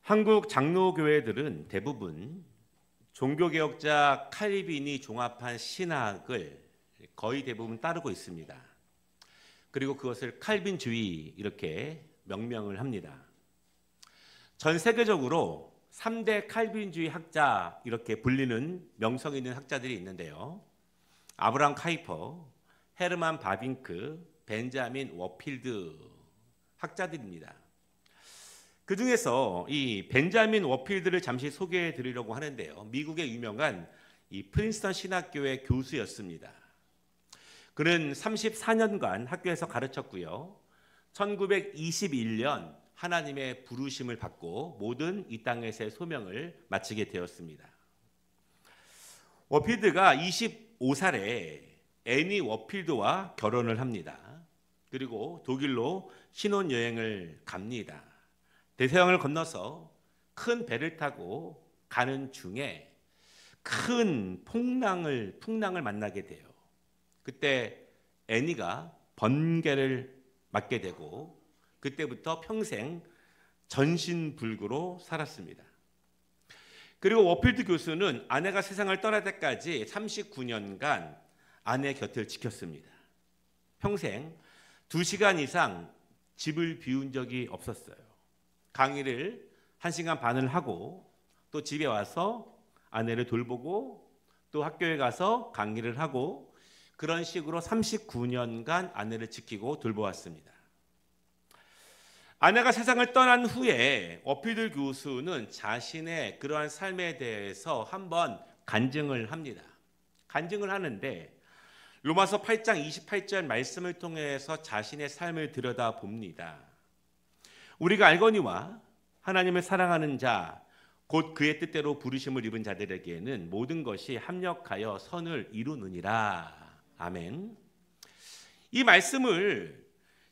한국 장로교회들은 대부분 종교개혁자 칼빈이 종합한 신학을 거의 대부분 따르고 있습니다. 그리고 그것을 칼빈주의 이렇게 명명을 합니다. 전 세계적으로 3대 칼빈주의 학자 이렇게 불리는 명성 있는 학자들이 있는데요. 아브라함 카이퍼, 헤르만 바빙크, 벤자민 워필드 학자들입니다. 그 중에서 이 벤자민 워필드를 잠시 소개해 드리려고 하는데요. 미국의 유명한 이 프린스턴 신학교의 교수였습니다. 그는 34년간 학교에서 가르쳤고요. 1921년 하나님의 부르심을 받고 모든 이 땅에서의 소명을 마치게 되었습니다. 워필드가 25살에 애니 워필드와 결혼을 합니다. 그리고 독일로 신혼여행을 갑니다. 대서양을 건너서 큰 배를 타고 가는 중에 큰 풍랑을 만나게 돼요. 그때 애니가 번개를 맞게 되고 그때부터 평생 전신불구로 살았습니다. 그리고 워필드 교수는 아내가 세상을 떠날 때까지 39년간 아내 곁을 지켰습니다. 평생 2시간 이상 집을 비운 적이 없었어요. 강의를 1시간 반을 하고 또 집에 와서 아내를 돌보고 또 학교에 가서 강의를 하고 그런 식으로 39년간 아내를 지키고 돌보았습니다. 아내가 세상을 떠난 후에 워필드 교수는 자신의 그러한 삶에 대해서 한번 간증을 합니다. 간증을 하는데 로마서 8장 28절 말씀을 통해서 자신의 삶을 들여다봅니다. 우리가 알거니와 하나님을 사랑하는 자, 곧 그의 뜻대로 부르심을 입은 자들에게는 모든 것이 합력하여 선을 이루느니라. 아멘. 이 말씀을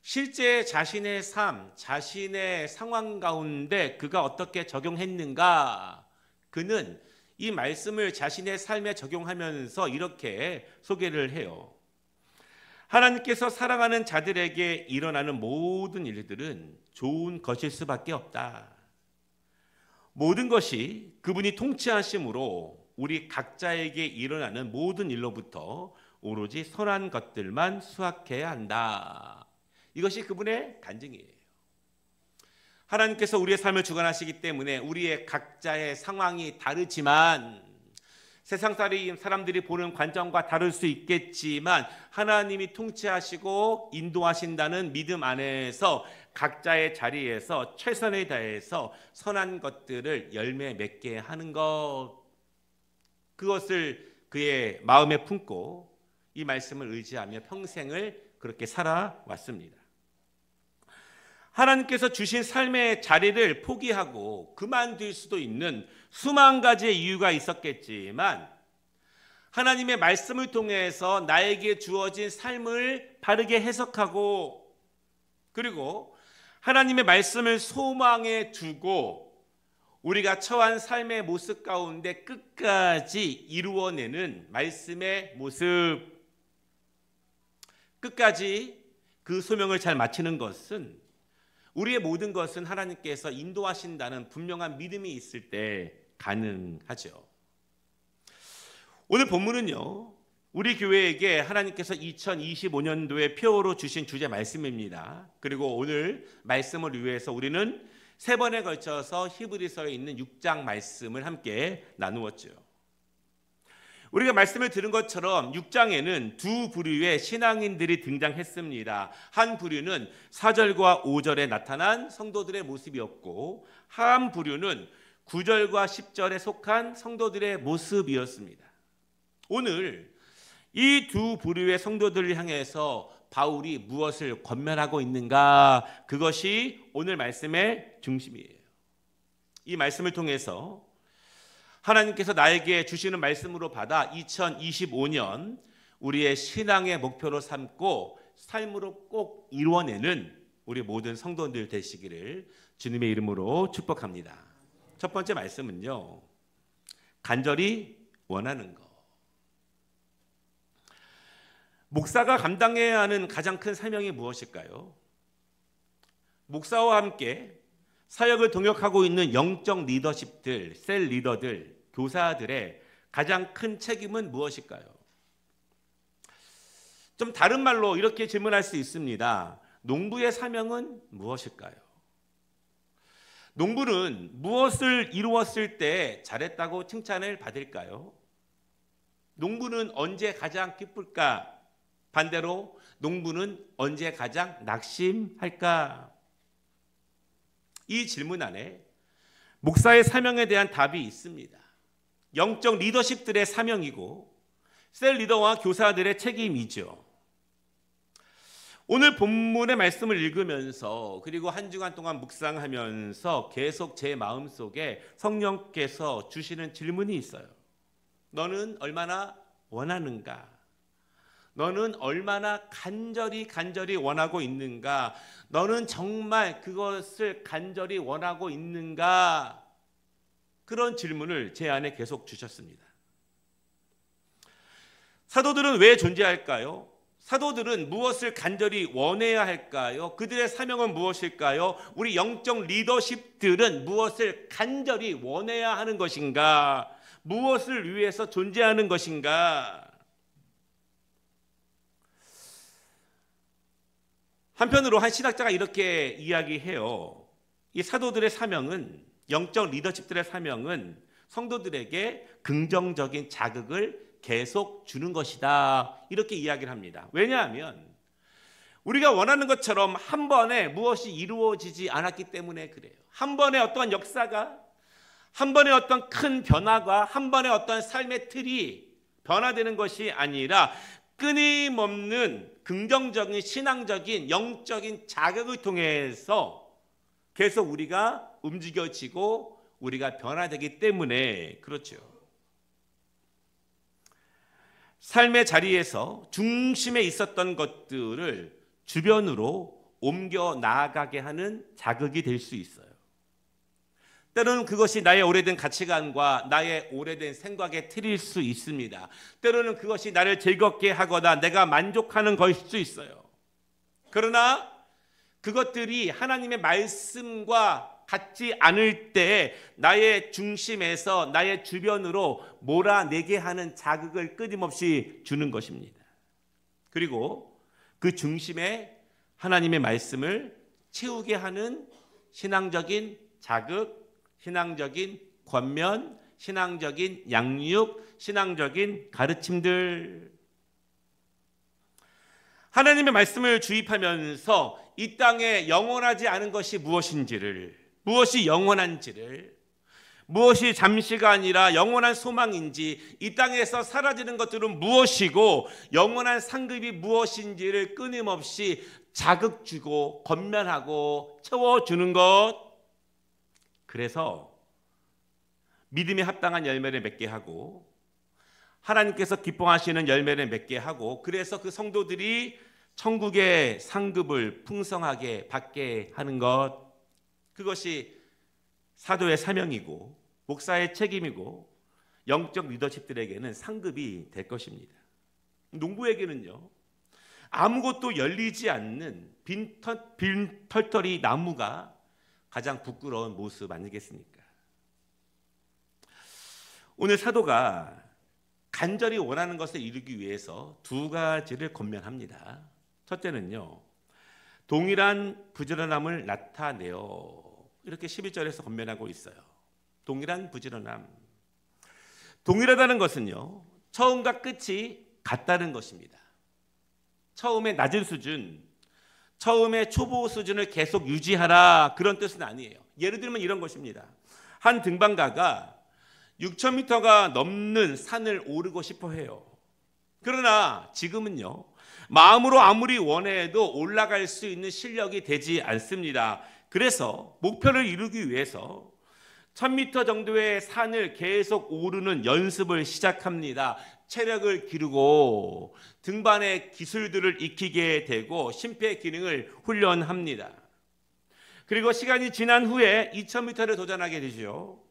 실제 자신의 삶, 자신의 상황 가운데 그가 어떻게 적용했는가? 그는 이 말씀을 자신의 삶에 적용하면서 이렇게 소개를 해요. 하나님께서 사랑하는 자들에게 일어나는 모든 일들은 좋은 것일 수밖에 없다. 모든 것이 그분이 통치하심으로 우리 각자에게 일어나는 모든 일로부터 오로지 선한 것들만 수확해야 한다. 이것이 그분의 간증이에요. 하나님께서 우리의 삶을 주관하시기 때문에 우리의 각자의 상황이 다르지만 세상 사람들이 보는 관점과 다를 수 있겠지만 하나님이 통치하시고 인도하신다는 믿음 안에서 각자의 자리에서 최선을 다해서 선한 것들을 열매 맺게 하는 것, 그것을 그의 마음에 품고 이 말씀을 의지하며 평생을 그렇게 살아왔습니다. 하나님께서 주신 삶의 자리를 포기하고 그만둘 수도 있는 수만 가지의 이유가 있었겠지만 하나님의 말씀을 통해서 나에게 주어진 삶을 바르게 해석하고 그리고 하나님의 말씀을 소망에 두고 우리가 처한 삶의 모습 가운데 끝까지 이루어내는 말씀의 모습, 끝까지 그 소명을 잘 마치는 것은 우리의 모든 것은 하나님께서 인도하신다는 분명한 믿음이 있을 때 가능하죠. 오늘 본문은요, 우리 교회에게 하나님께서 2025년도에 표어로 주신 주제 말씀입니다. 그리고 오늘 말씀을 위해서 우리는 3번에 걸쳐서 히브리서에 있는 6장 말씀을 함께 나누었죠. 우리가 말씀을 들은 것처럼 6장에는 두 부류의 신앙인들이 등장했습니다. 한 부류는 4절과 5절에 나타난 성도들의 모습이었고 한 부류는 9절과 10절에 속한 성도들의 모습이었습니다. 오늘 이 두 부류의 성도들을 향해서 바울이 무엇을 권면하고 있는가? 그것이 오늘 말씀의 중심이에요. 이 말씀을 통해서 하나님께서 나에게 주시는 말씀으로 받아 2025년 우리의 신앙의 목표로 삼고 삶으로 꼭 이루어내는 우리 모든 성도들 되시기를 주님의 이름으로 축복합니다. 첫 번째 말씀은요, 간절히 원하는 것. 목사가 감당해야 하는 가장 큰 사명이 무엇일까요? 목사와 함께 사역을 동역하고 있는 영적 리더십들, 셀 리더들, 교사들의 가장 큰 책임은 무엇일까요? 좀 다른 말로 이렇게 질문할 수 있습니다. 농부의 사명은 무엇일까요? 농부는 무엇을 이루었을 때 잘했다고 칭찬을 받을까요? 농부는 언제 가장 기쁠까? 반대로 농부는 언제 가장 낙심할까? 이 질문 안에 목사의 사명에 대한 답이 있습니다. 영적 리더십들의 사명이고 셀 리더와 교사들의 책임이죠. 오늘 본문의 말씀을 읽으면서 그리고 한 주간 동안 묵상하면서 계속 제 마음속에 성령께서 주시는 질문이 있어요. 너는 얼마나 원하는가? 너는 얼마나 간절히 원하고 있는가? 너는 정말 그것을 간절히 원하고 있는가? 그런 질문을 제 안에 계속 주셨습니다. 사도들은 왜 존재할까요? 사도들은 무엇을 간절히 원해야 할까요? 그들의 사명은 무엇일까요? 우리 영적 리더십들은 무엇을 간절히 원해야 하는 것인가? 무엇을 위해서 존재하는 것인가? 한편으로 한 신학자가 이렇게 이야기해요. 이 사도들의 사명은, 영적 리더십들의 사명은 성도들에게 긍정적인 자극을 계속 주는 것이다. 이렇게 이야기를 합니다. 왜냐하면 우리가 원하는 것처럼 한 번에 무엇이 이루어지지 않았기 때문에 그래요. 한 번에 어떠한 역사가, 한 번에 어떤 큰 변화가, 한 번에 어떤 삶의 틀이 변화되는 것이 아니라 끊임없는 긍정적인 신앙적인 영적인 자극을 통해서 계속 우리가 움직여지고 우리가 변화되기 때문에 그렇죠. 삶의 자리에서 중심에 있었던 것들을 주변으로 옮겨 나아가게 하는 자극이 될 수 있어요. 때로는 그것이 나의 오래된 가치관과 나의 오래된 생각의 틀일 수 있습니다. 때로는 그것이 나를 즐겁게 하거나 내가 만족하는 것일 수 있어요. 그러나 그것들이 하나님의 말씀과 같지 않을 때 나의 중심에서 나의 주변으로 몰아내게 하는 자극을 끊임없이 주는 것입니다. 그리고 그 중심에 하나님의 말씀을 채우게 하는 신앙적인 자극, 신앙적인 권면, 신앙적인 양육, 신앙적인 가르침들. 하나님의 말씀을 주입하면서 이 땅에 영원하지 않은 것이 무엇인지를, 무엇이 영원한지를, 무엇이 잠시가 아니라 영원한 소망인지, 이 땅에서 사라지는 것들은 무엇이고 영원한 상급이 무엇인지를 끊임없이 자극 주고 권면하고 채워주는 것. 그래서 믿음에 합당한 열매를 맺게 하고 하나님께서 기뻐하시는 열매를 맺게 하고, 그래서 그 성도들이 천국의 상급을 풍성하게 받게 하는 것, 그것이 사도의 사명이고 목사의 책임이고 영적 리더십들에게는 상급이 될 것입니다. 농부에게는요, 아무것도 열리지 않는 빈 털털이 나무가 가장 부끄러운 모습 아니겠습니까? 오늘 사도가 간절히 원하는 것을 이루기 위해서 두 가지를 권면합니다. 첫째는요, 동일한 부지런함을 나타내어, 이렇게 11절에서 권면하고 있어요. 동일한 부지런함. 동일하다는 것은요, 처음과 끝이 같다는 것입니다. 처음에 낮은 수준, 처음에 초보 수준을 계속 유지하라, 그런 뜻은 아니에요. 예를 들면 이런 것입니다. 한 등반가가 6,000m가 넘는 산을 오르고 싶어 해요. 그러나 지금은요, 마음으로 아무리 원해도 올라갈 수 있는 실력이 되지 않습니다. 그래서 목표를 이루기 위해서 1,000m 정도의 산을 계속 오르는 연습을 시작합니다. 체력을 기르고 등반의 기술들을 익히게 되고 심폐 기능을 훈련합니다. 그리고 시간이 지난 후에 2,000m를 도전하게 되죠.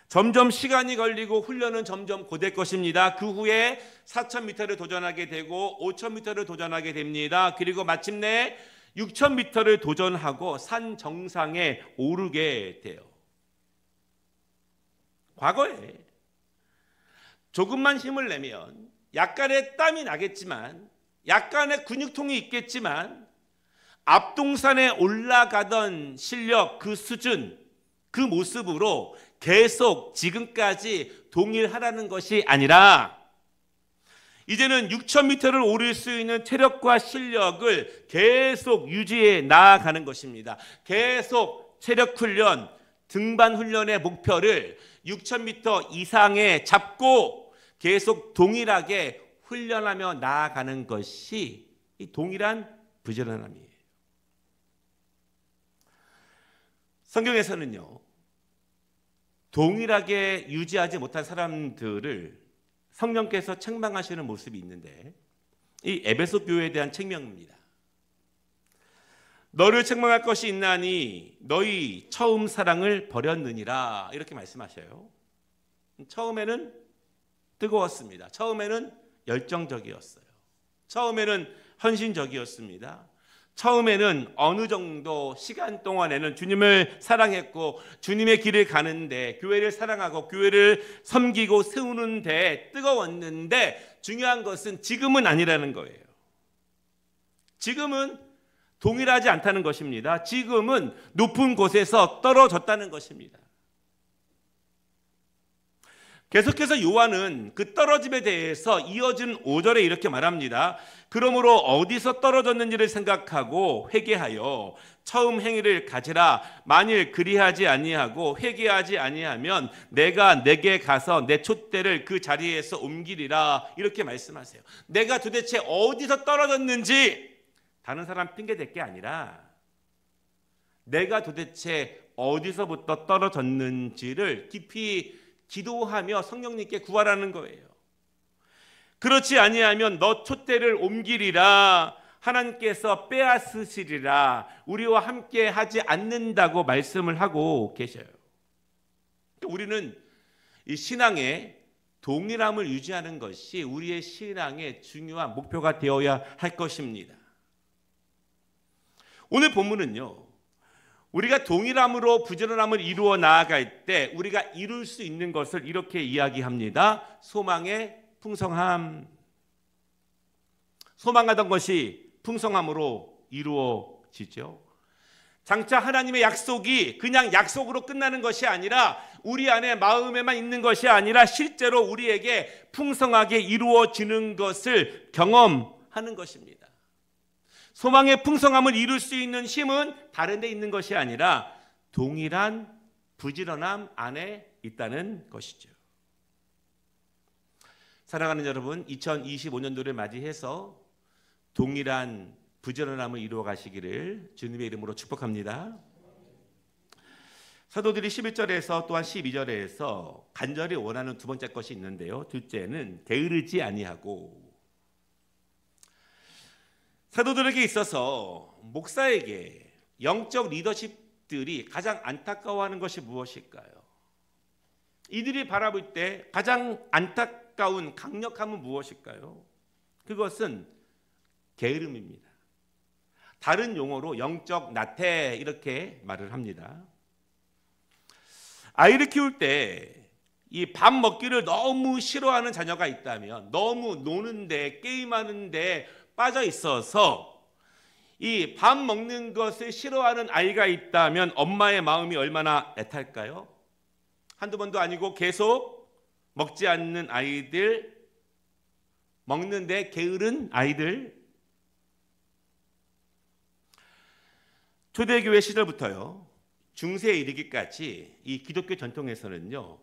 점점 시간이 걸리고 훈련은 점점 고될 것입니다. 그 후에 4,000m를 도전하게 되고 5,000m를 도전하게 됩니다. 그리고 마침내 6,000m를 도전하고 산 정상에 오르게 돼요. 과거에 조금만 힘을 내면 약간의 땀이 나겠지만, 약간의 근육통이 있겠지만, 앞동산에 올라가던 실력, 그 수준, 그 모습으로 계속 지금까지 동일하라는 것이 아니라, 이제는 6,000m를 오를 수 있는 체력과 실력을 계속 유지해 나아가는 것입니다. 계속 체력 훈련, 등반 훈련의 목표를 6,000m 이상에 잡고 계속 동일하게 훈련하며 나아가는 것이 이 동일한 부지런함이에요. 성경에서는요, 동일하게 유지하지 못한 사람들을 성령께서 책망하시는 모습이 있는데, 이 에베소 교회에 대한 책명입니다. 너를 책망할 것이 있나니 너희 처음 사랑을 버렸느니라, 이렇게 말씀하셔요. 처음에는 뜨거웠습니다. 처음에는 열정적이었어요. 처음에는 헌신적이었습니다. 처음에는 어느 정도 시간 동안에는 주님을 사랑했고, 주님의 길을 가는데, 교회를 사랑하고 교회를 섬기고 세우는데 뜨거웠는데, 중요한 것은 지금은 아니라는 거예요. 지금은 동일하지 않다는 것입니다. 지금은 높은 곳에서 떨어졌다는 것입니다. 계속해서 요한은 그 떨어짐에 대해서 이어진 5절에 이렇게 말합니다. 그러므로 어디서 떨어졌는지를 생각하고 회개하여 처음 행위를 가지라. 만일 그리하지 아니하고 회개하지 아니하면 내가 내게 가서 내 촛대를 그 자리에서 옮기리라, 이렇게 말씀하세요. 내가 도대체 어디서 떨어졌는지 다른 사람 핑계 댈 게 아니라, 내가 도대체 어디서부터 떨어졌는지를 깊이 기도하며 성령님께 구하라는 거예요. 그렇지 아니하면 너 촛대를 옮기리라, 하나님께서 빼앗으시리라, 우리와 함께 하지 않는다고 말씀을 하고 계셔요. 우리는 이 신앙의 동일함을 유지하는 것이 우리의 신앙의 중요한 목표가 되어야 할 것입니다. 오늘 본문은요, 우리가 동일함으로 부지런함을 이루어 나아갈 때 우리가 이룰 수 있는 것을 이렇게 이야기합니다. 소망의 풍성함. 소망하던 것이 풍성함으로 이루어지죠. 장차 하나님의 약속이 그냥 약속으로 끝나는 것이 아니라, 우리 안에 마음에만 있는 것이 아니라 실제로 우리에게 풍성하게 이루어지는 것을 경험하는 것입니다. 소망의 풍성함을 이룰 수 있는 힘은 다른 데 있는 것이 아니라 동일한 부지런함 안에 있다는 것이죠. 사랑하는 여러분, 2025년도를 맞이해서 동일한 부지런함을 이루어 가시기를 주님의 이름으로 축복합니다. 사도들이 11절에서 또한 12절에서 간절히 원하는 두 번째 것이 있는데요. 둘째는 게으르지 아니하고. 사도들에게 있어서 목사에게 영적 리더십들이 가장 안타까워하는 것이 무엇일까요? 이들이 바라볼 때 가장 안타까운 강력함은 무엇일까요? 그것은 게으름입니다. 다른 용어로 영적 나태, 이렇게 말을 합니다. 아이를 키울 때 이 밥 먹기를 너무 싫어하는 자녀가 있다면, 너무 노는데 게임하는데 빠져 있어서 이 밥 먹는 것을 싫어하는 아이가 있다면 엄마의 마음이 얼마나 애탈까요? 한두 번도 아니고 계속 먹지 않는 아이들, 먹는데 게으른 아이들. 초대교회 시절부터요, 중세에 이르기까지 이 기독교 전통에서는요,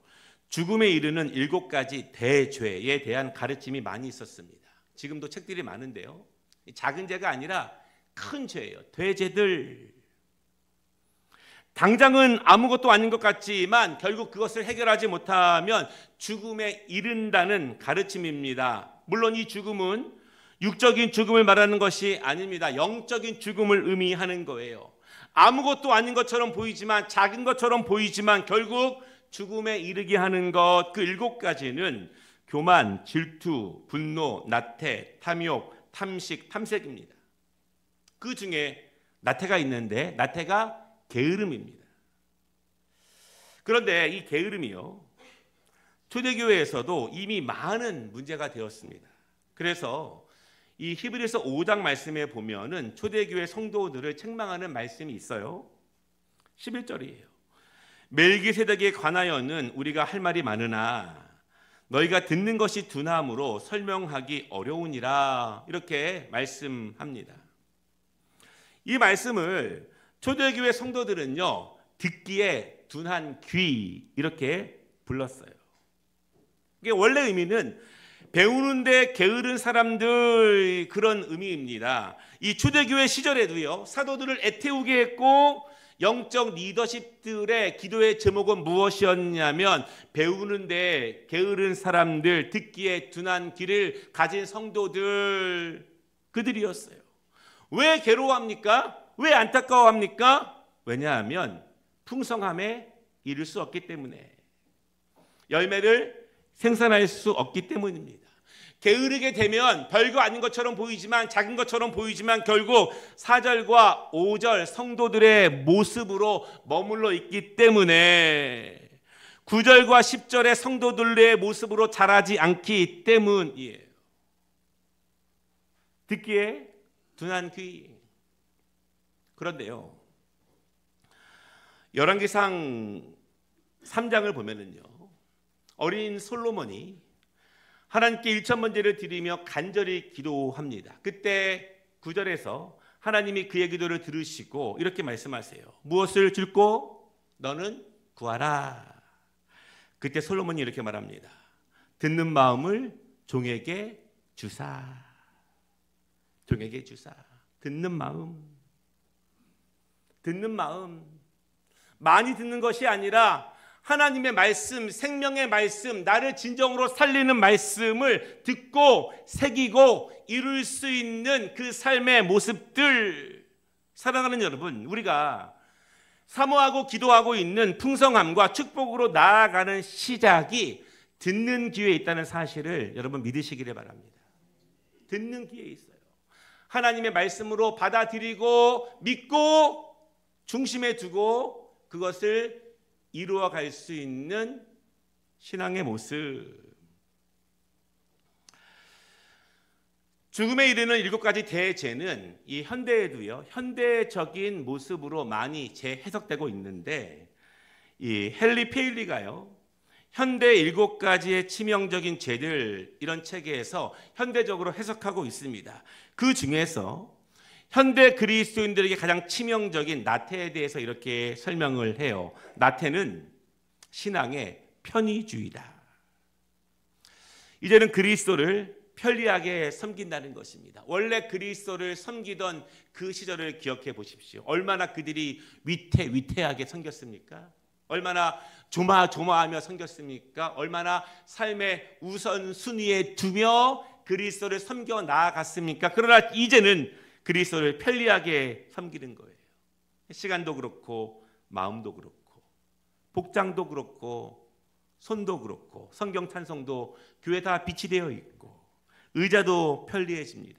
죽음에 이르는 7가지 대죄에 대한 가르침이 많이 있었습니다. 지금도 책들이 많은데요, 작은 죄가 아니라 큰 죄예요. 대죄들. 당장은 아무것도 아닌 것 같지만 결국 그것을 해결하지 못하면 죽음에 이른다는 가르침입니다. 물론 이 죽음은 육적인 죽음을 말하는 것이 아닙니다. 영적인 죽음을 의미하는 거예요. 아무것도 아닌 것처럼 보이지만, 작은 것처럼 보이지만 결국 죽음에 이르게 하는 것, 그 7가지는 교만, 질투, 분노, 나태, 탐욕, 탐식, 탐색입니다. 그 중에 나태가 있는데 나태가 게으름입니다. 그런데 이 게으름이요, 초대교회에서도 이미 많은 문제가 되었습니다. 그래서 이 히브리서 5장 말씀에 보면은 초대교회 성도들을 책망하는 말씀이 있어요. 11절이에요. 멜기세덱에 관하여는 우리가 할 말이 많으나 너희가 듣는 것이 둔함으로 설명하기 어려우니라, 이렇게 말씀합니다. 이 말씀을 초대교회 성도들은요, 듣기에 둔한 귀, 이렇게 불렀어요. 이게 원래 의미는 배우는데 게으른 사람들, 그런 의미입니다. 이 초대교회 시절에도요, 사도들을 애태우게 했고 영적 리더십들의 기도의 제목은 무엇이었냐면 배우는데 게으른 사람들, 듣기에 둔한 귀를 가진 성도들, 그들이었어요. 왜 괴로워합니까? 왜 안타까워합니까? 왜냐하면 풍성함에 이를 수 없기 때문에, 열매를 생산할 수 없기 때문입니다. 게으르게 되면 별거 아닌 것처럼 보이지만, 작은 것처럼 보이지만 결국 4절과 5절 성도들의 모습으로 머물러 있기 때문에, 9절과 10절의 성도들의 모습으로 자라지 않기 때문이에요. 듣기에 둔한 귀. 그런데요, 열왕기상 3장을 보면은요, 어린 솔로몬이 하나님께 1,000번제를 드리며 간절히 기도합니다. 그때 9절에서 하나님이 그의 기도를 들으시고 이렇게 말씀하세요. 무엇을 줄고 너는 구하라. 그때 솔로몬이 이렇게 말합니다. 듣는 마음을 종에게 주사. 종에게 주사. 듣는 마음. 듣는 마음. 많이 듣는 것이 아니라 하나님의 말씀, 생명의 말씀, 나를 진정으로 살리는 말씀을 듣고 새기고 이룰 수 있는 그 삶의 모습들. 사랑하는 여러분, 우리가 사모하고 기도하고 있는 풍성함과 축복으로 나아가는 시작이 듣는 귀에 있다는 사실을 여러분 믿으시기를 바랍니다. 듣는 귀에 있어요. 하나님의 말씀으로 받아들이고 믿고 중심에 두고 그것을 이루어갈 수 있는 신앙의 모습. 죽음에 이르는 7가지 대죄는 이 현대에도요, 현대적인 모습으로 많이 재해석되고 있는데, 이 헨리 페일리가요, 현대 7가지의 치명적인 죄들, 이런 책에서 현대적으로 해석하고 있습니다. 그 중에서 현대 그리스도인들에게 가장 치명적인 나태에 대해서 이렇게 설명을 해요. 나태는 신앙의 편의주의다. 이제는 그리스도를 편리하게 섬긴다는 것입니다. 원래 그리스도를 섬기던 그 시절을 기억해 보십시오. 얼마나 그들이 위태하게 섬겼습니까? 얼마나 조마조마하며 섬겼습니까? 얼마나 삶의 우선순위에 두며 그리스도를 섬겨 나아갔습니까? 그러나 이제는 그리스도를 편리하게 섬기는 거예요. 시간도 그렇고 마음도 그렇고 복장도 그렇고 손도 그렇고 성경 찬송도 교회 다 빛이 되어 있고 의자도 편리해집니다.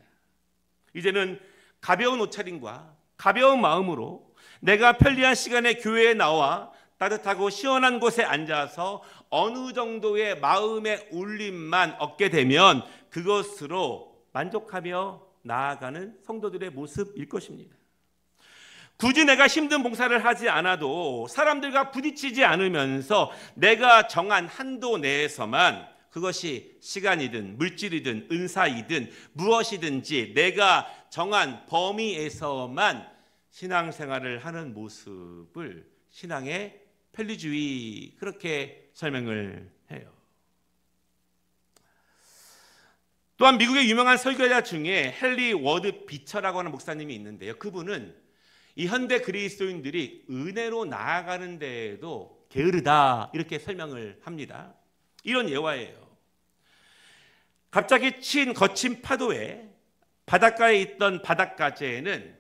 이제는 가벼운 옷차림과 가벼운 마음으로 내가 편리한 시간에 교회에 나와 따뜻하고 시원한 곳에 앉아서 어느 정도의 마음의 울림만 얻게 되면 그것으로 만족하며 나아가는 성도들의 모습일 것입니다. 굳이 내가 힘든 봉사를 하지 않아도 사람들과 부딪히지 않으면서 내가 정한 한도 내에서만, 그것이 시간이든 물질이든 은사이든 무엇이든지 내가 정한 범위에서만 신앙생활을 하는 모습을 신앙의 편리주의, 그렇게 설명을 해요. 또한 미국의 유명한 설교자 중에 헨리 워드 비처라고 하는 목사님이 있는데요. 그분은 이 현대 그리스도인들이 은혜로 나아가는 데에도 게으르다, 이렇게 설명을 합니다. 이런 예화예요. 갑자기 친 거친 파도에 바닷가에 있던 바닷가재는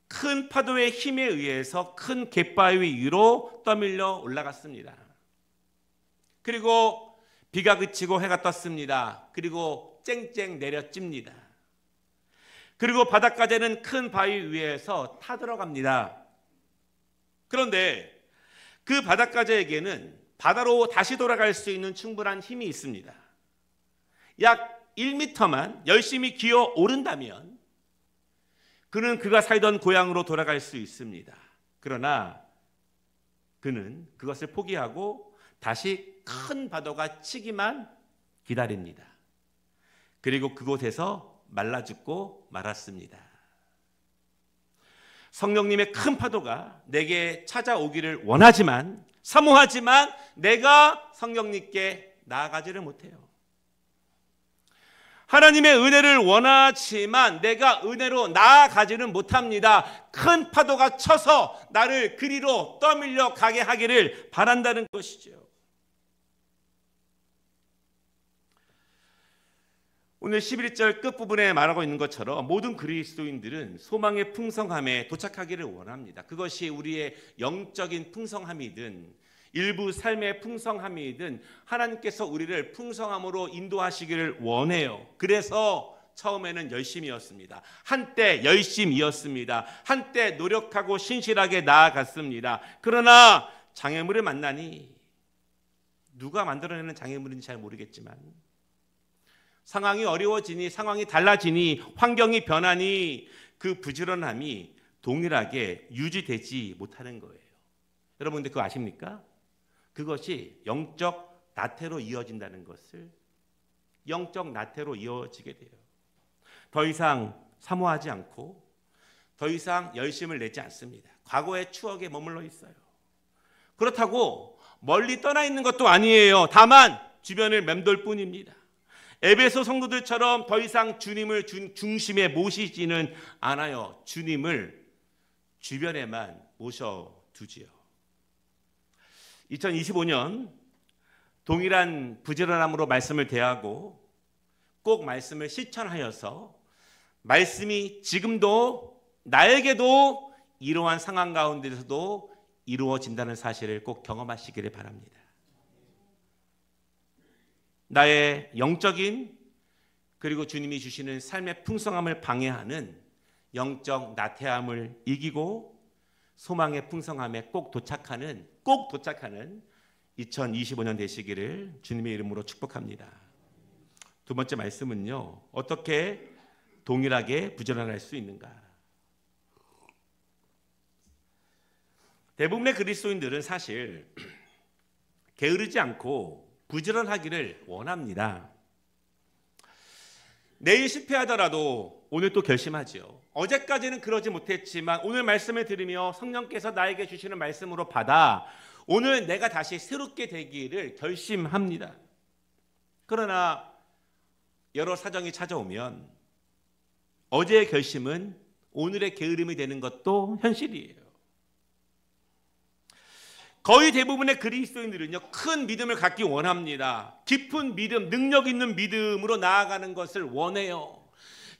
큰 파도의 힘에 의해서 큰 갯바위 위로 떠밀려 올라갔습니다. 그리고 비가 그치고 해가 떴습니다. 그리고 쨍쨍 내려찝니다. 그리고 바닷가재는 큰 바위 위에서 타들어갑니다. 그런데 그 바닷가재에게는 바다로 다시 돌아갈 수 있는 충분한 힘이 있습니다. 약 1m만 열심히 기어 오른다면 그는 그가 살던 고향으로 돌아갈 수 있습니다. 그러나 그는 그것을 포기하고 다시 큰 파도가 치기만 기다립니다. 그리고 그곳에서 말라 죽고 말았습니다. 성령님의 큰 파도가 내게 찾아오기를 원하지만, 사모하지만 내가 성령님께 나아가지를 못해요. 하나님의 은혜를 원하지만 내가 은혜로 나아가지는 못합니다. 큰 파도가 쳐서 나를 그리로 떠밀려 가게 하기를 바란다는 것이죠. 오늘 11절 끝부분에 말하고 있는 것처럼 모든 그리스도인들은 소망의 풍성함에 도착하기를 원합니다. 그것이 우리의 영적인 풍성함이든 일부 삶의 풍성함이든 하나님께서 우리를 풍성함으로 인도하시기를 원해요. 그래서 처음에는 열심이었습니다. 한때 열심이었습니다. 한때 노력하고 신실하게 나아갔습니다. 그러나 장애물을 만나니, 누가 만들어내는 장애물인지 잘 모르겠지만 상황이 어려워지니, 상황이 달라지니, 환경이 변하니 그 부지런함이 동일하게 유지되지 못하는 거예요. 여러분들 그거 아십니까? 그것이 영적 나태로 이어진다는 것을, 영적 나태로 이어지게 돼요. 더 이상 사모하지 않고 더 이상 열심을 내지 않습니다. 과거의 추억에 머물러 있어요. 그렇다고 멀리 떠나 있는 것도 아니에요. 다만 주변을 맴돌 뿐입니다. 에베소 성도들처럼 더 이상 주님을 중심에 모시지는 않아요. 주님을 주변에만 모셔두지요. 2025년 동일한 부지런함으로 말씀을 대하고 꼭 말씀을 실천하여서 말씀이 지금도 나에게도 이러한 상황 가운데서도 이루어진다는 사실을 꼭 경험하시기를 바랍니다. 나의 영적인 그리고 주님이 주시는 삶의 풍성함을 방해하는 영적 나태함을 이기고 소망의 풍성함에 꼭 도착하는 2025년 되시기를 주님의 이름으로 축복합니다. 두 번째 말씀은요, 어떻게 동일하게 부지런할 수 있는가? 대부분의 그리스도인들은 사실 게으르지 않고 부지런하기를 원합니다. 내일 실패하더라도 오늘 또 결심하지요. 어제까지는 그러지 못했지만 오늘 말씀을 들으며 성령께서 나에게 주시는 말씀으로 받아 오늘 내가 다시 새롭게 되기를 결심합니다. 그러나 여러 사정이 찾아오면 어제의 결심은 오늘의 게으름이 되는 것도 현실이에요. 거의 대부분의 그리스도인들은요, 큰 믿음을 갖기 원합니다. 깊은 믿음, 능력 있는 믿음으로 나아가는 것을 원해요.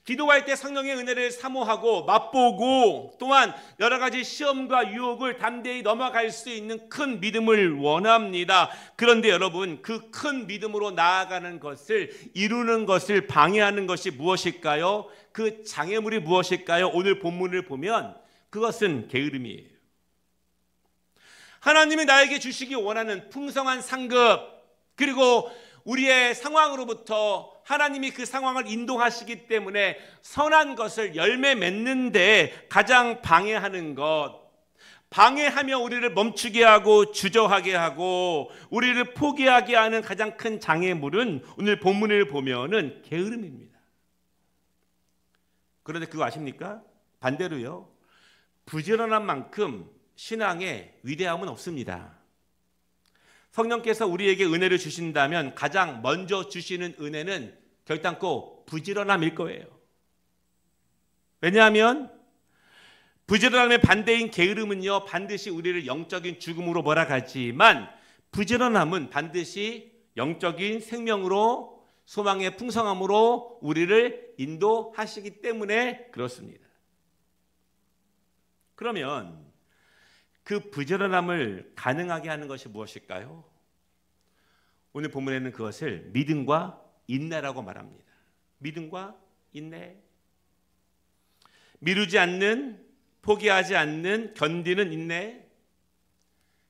기도할 때 성령의 은혜를 사모하고 맛보고 또한 여러 가지 시험과 유혹을 담대히 넘어갈 수 있는 큰 믿음을 원합니다. 그런데 여러분, 그 큰 믿음으로 나아가는 것을 이루는 것을 방해하는 것이 무엇일까요? 그 장애물이 무엇일까요? 오늘 본문을 보면 그것은 게으름이에요. 하나님이 나에게 주시기 원하는 풍성한 상급, 그리고 우리의 상황으로부터 하나님이 그 상황을 인도하시기 때문에 선한 것을 열매 맺는데 가장 방해하는 것, 방해하며 우리를 멈추게 하고 주저하게 하고 우리를 포기하게 하는 가장 큰 장애물은 오늘 본문을 보면은 게으름입니다. 그런데 그거 아십니까? 반대로요, 부지런한 만큼 신앙에 위대함은 없습니다. 성령께서 우리에게 은혜를 주신다면 가장 먼저 주시는 은혜는 결단코 부지런함일 거예요. 왜냐하면 부지런함의 반대인 게으름은요, 반드시 우리를 영적인 죽음으로 몰아가지만 부지런함은 반드시 영적인 생명으로, 소망의 풍성함으로 우리를 인도하시기 때문에 그렇습니다. 그러면 그 부지런함을 가능하게 하는 것이 무엇일까요? 오늘 본문에는 그것을 믿음과 인내라고 말합니다. 믿음과 인내. 미루지 않는, 포기하지 않는, 견디는 인내.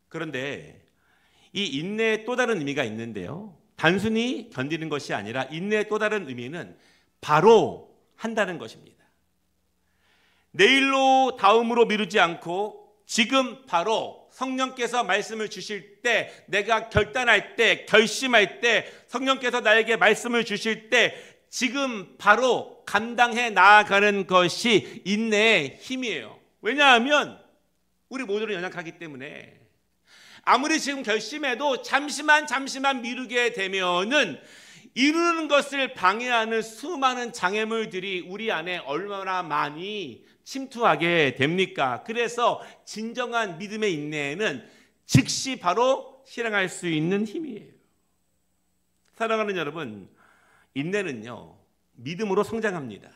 그런데 이 인내의 또 다른 의미가 있는데요. 단순히 견디는 것이 아니라 인내의 또 다른 의미는 바로 한다는 것입니다. 내일로 다음으로 미루지 않고 지금 바로 성령께서 말씀을 주실 때, 내가 결단할 때, 결심할 때, 성령께서 나에게 말씀을 주실 때 지금 바로 감당해 나아가는 것이 인내의 힘이에요. 왜냐하면 우리 모두는 연약하기 때문에 아무리 지금 결심해도 잠시만 미루게 되면은 이루는 것을 방해하는 수많은 장애물들이 우리 안에 얼마나 많이 침투하게 됩니까? 그래서 진정한 믿음의 인내는 즉시 바로 실행할 수 있는 힘이에요. 사랑하는 여러분, 인내는요, 믿음으로 성장합니다.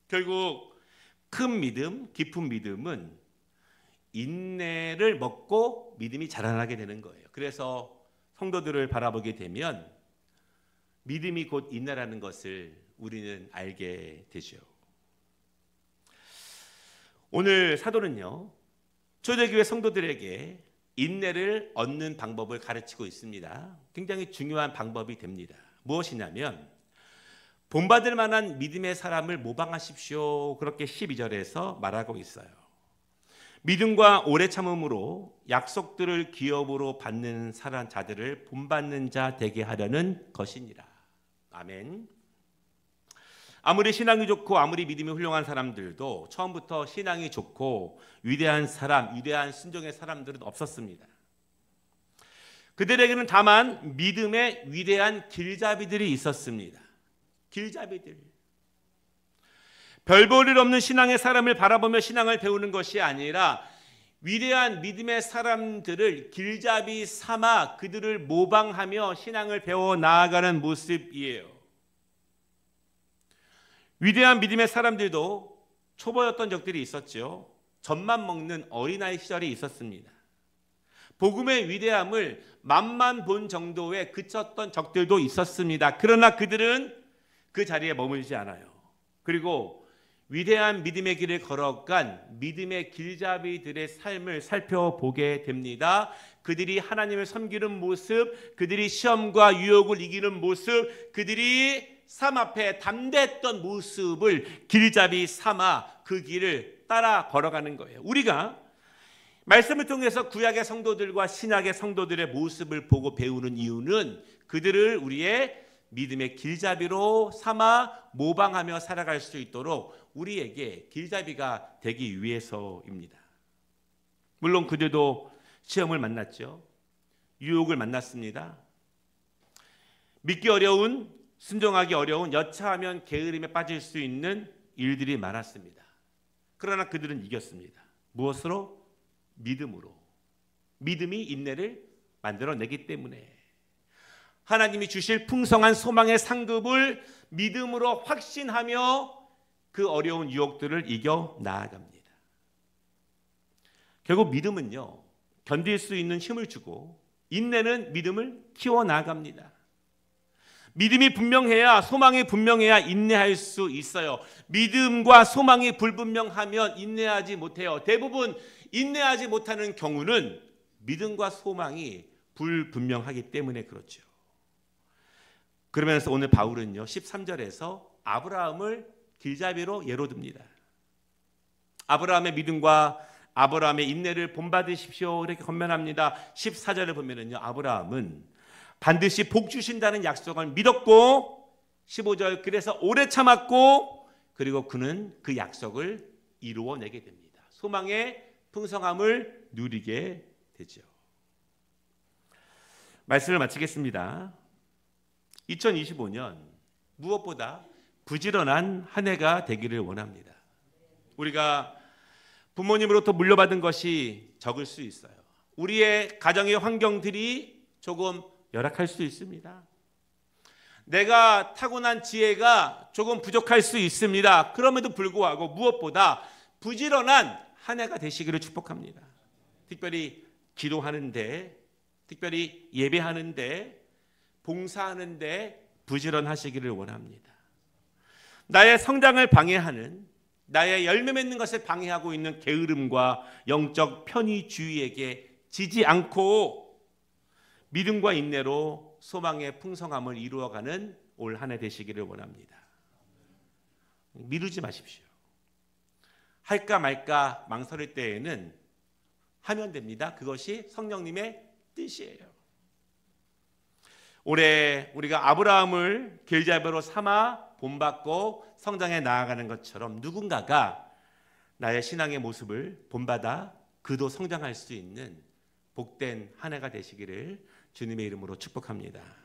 결국 큰 믿음, 깊은 믿음은 인내를 먹고 믿음이 자라나게 되는 거예요. 그래서 성도들을 바라보게 되면 믿음이 곧 인내라는 것을 우리는 알게 되죠. 오늘 사도는요, 초대교회 성도들에게 인내를 얻는 방법을 가르치고 있습니다. 굉장히 중요한 방법이 됩니다. 무엇이냐면 본받을 만한 믿음의 사람을 모방하십시오. 그렇게 12절에서 말하고 있어요. 믿음과 오래 참음으로 약속들을 기업으로 받는 사랑 자들을 본받는 자 되게 하려는 것이니라. 아멘. 아무리 신앙이 좋고 아무리 믿음이 훌륭한 사람들도 처음부터 신앙이 좋고 위대한 사람, 위대한 순종의 사람들은 없었습니다. 그들에게는 다만 믿음의 위대한 길잡이들이 있었습니다. 길잡이들. 별 볼 일 없는 신앙의 사람을 바라보며 신앙을 배우는 것이 아니라 위대한 믿음의 사람들을 길잡이 삼아 그들을 모방하며 신앙을 배워 나아가는 모습이에요. 위대한 믿음의 사람들도 초보였던 적들이 있었죠. 젖만 먹는 어린아이 시절이 있었습니다. 복음의 위대함을 맛만 본 정도에 그쳤던 적들도 있었습니다. 그러나 그들은 그 자리에 머물지 않아요. 그리고 위대한 믿음의 길을 걸어간 믿음의 길잡이들의 삶을 살펴보게 됩니다. 그들이 하나님을 섬기는 모습, 그들이 시험과 유혹을 이기는 모습, 그들이 삶 앞에 담대했던 모습을 길잡이 삼아 그 길을 따라 걸어가는 거예요. 우리가 말씀을 통해서 구약의 성도들과 신약의 성도들의 모습을 보고 배우는 이유는 그들을 우리의 믿음의 길잡이로 삼아 모방하며 살아갈 수 있도록 우리에게 길잡이가 되기 위해서입니다. 물론 그들도 시험을 만났죠. 유혹을 만났습니다. 믿기 어려운, 순종하기 어려운, 여차하면 게으름에 빠질 수 있는 일들이 많았습니다. 그러나 그들은 이겼습니다. 무엇으로? 믿음으로. 믿음이 인내를 만들어내기 때문에 하나님이 주실 풍성한 소망의 상급을 믿음으로 확신하며 그 어려운 유혹들을 이겨 나아갑니다. 결국 믿음은요, 견딜 수 있는 힘을 주고 인내는 믿음을 키워 나아갑니다. 믿음이 분명해야, 소망이 분명해야 인내할 수 있어요. 믿음과 소망이 불분명하면 인내하지 못해요. 대부분 인내하지 못하는 경우는 믿음과 소망이 불분명하기 때문에 그렇죠. 그러면서 오늘 바울은요, 13절에서 아브라함을 길잡이로 예로 듭니다. 아브라함의 믿음과 아브라함의 인내를 본받으십시오 이렇게 권면합니다. 14절을 보면은요, 아브라함은 반드시 복 주신다는 약속을 믿었고, 15절 그래서 오래 참았고, 그리고 그는 그 약속을 이루어내게 됩니다. 소망의 풍성함을 누리게 되죠. 말씀을 마치겠습니다. 2025년 무엇보다 부지런한 한 해가 되기를 원합니다. 우리가 부모님으로부터 물려받은 것이 적을 수 있어요. 우리의 가정의 환경들이 조금 열악할 수 있습니다. 내가 타고난 지혜가 조금 부족할 수 있습니다. 그럼에도 불구하고 무엇보다 부지런한 한 해가 되시기를 축복합니다. 특별히 기도하는데, 특별히 예배하는데, 봉사하는데 부지런하시기를 원합니다. 나의 성장을 방해하는 나의 열매 맺는 것을 방해하고 있는 게으름과 영적 편의주의에게 지지 않고 믿음과 인내로 소망의 풍성함을 이루어가는 올 한 해 되시기를 원합니다. 미루지 마십시오. 할까 말까 망설일 때에는 하면 됩니다. 그것이 성령님의 뜻이에요. 올해 우리가 아브라함을 길잡이로 삼아 본받고 성장해 나아가는 것처럼 누군가가 나의 신앙의 모습을 본받아 그도 성장할 수 있는 복된 한 해가 되시기를 주님의 이름으로 축복합니다.